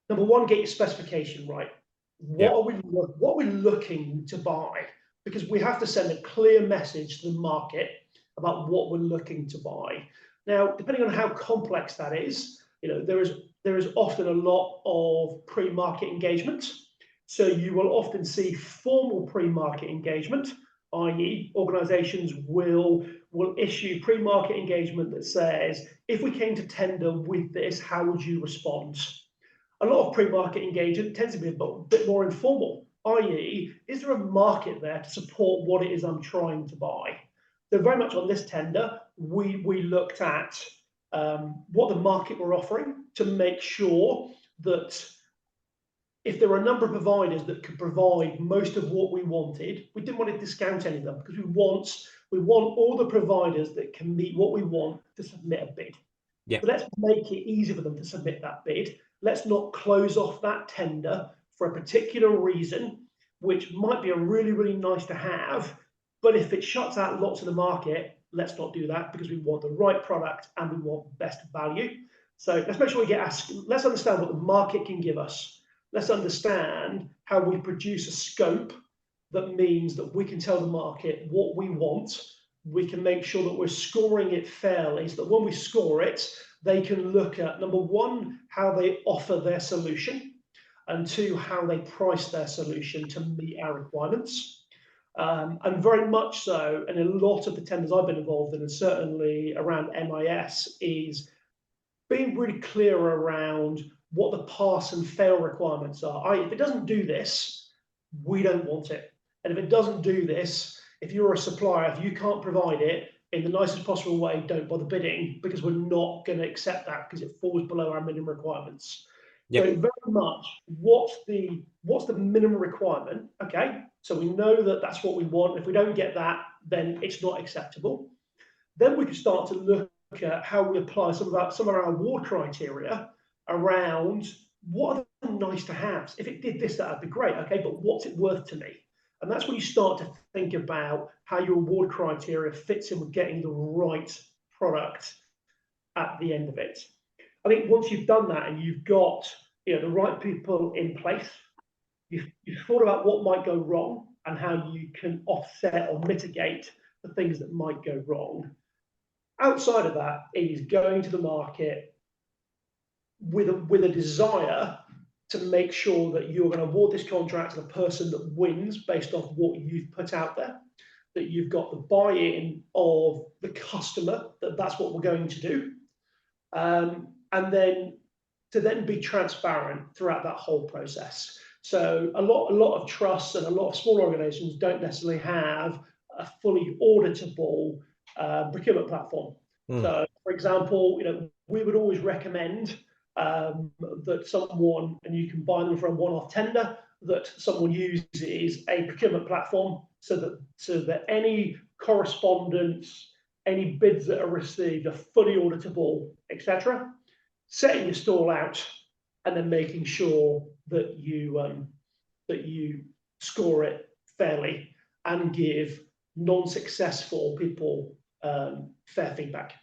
number one, get your specification right. What are we looking to buy? Because we have to send a clear message to the market about what we're looking to buy. Now, depending on how complex that is, there is often a lot of pre-market engagement. So you will often see formal pre-market engagement, i.e. organisations will issue pre-market engagement that says, if we came to tender with this, how would you respond? A lot of pre-market engagement tends to be a bit more informal, i.e. is there a market there to support what it is I'm trying to buy? So very much on this tender, we looked at what the market were offering to make sure that if there were a number of providers that could provide most of what we wanted, we didn't want to discount any of them, because we want all the providers that can meet what we want to submit a bid. Yeah. So let's make it easy for them to submit that bid. Let's not close off that tender for a particular reason, which might be a really, really nice to have, but if it shuts out lots of the market, let's not do that, because we want the right product and we want best value. So let's make sure we let's understand what the market can give us. Let's understand how we produce a scope that means that we can tell the market what we want. We can make sure that we're scoring it fairly, so that when we score it, they can look at, number one, how they offer their solution, and two, how they price their solution to meet our requirements. And very much so, and a lot of the tenders I've been involved in, and certainly around MIS, is being really clear around what the pass and fail requirements are. If it doesn't do this, we don't want it. And if it doesn't do this, if you're a supplier, if you can't provide it in the nicest possible way, don't bother bidding, because we're not going to accept that because it falls below our minimum requirements. Yep. So very much, what's the minimum requirement? Okay, so we know that that's what we want. If we don't get that, then it's not acceptable. Then we can start to look at how we apply some of our award criteria around what are the nice to haves. If it did this, that'd be great. Okay, but what's it worth to me? And that's when you start to think about how your award criteria fits in with getting the right product at the end of it. I think once you've done that and you've got the right people in place, you've thought about what might go wrong and how you can offset or mitigate the things that might go wrong. Outside of that is going to the market with a desire to make sure that you're going to award this contract to the person that wins based off what you've put out there, that you've got the buy-in of the customer, that that's what we're going to do, and then to then be transparent throughout that whole process. So a lot of trusts and a lot of small organizations don't necessarily have a fully auditable procurement platform. So, for example, we would always recommend that someone, and you can buy them for a one-off tender, that someone uses a procurement platform so that any correspondence, any bids that are received are fully auditable, etc. Setting your stall out and then making sure that you score it fairly and give non-successful people fair feedback.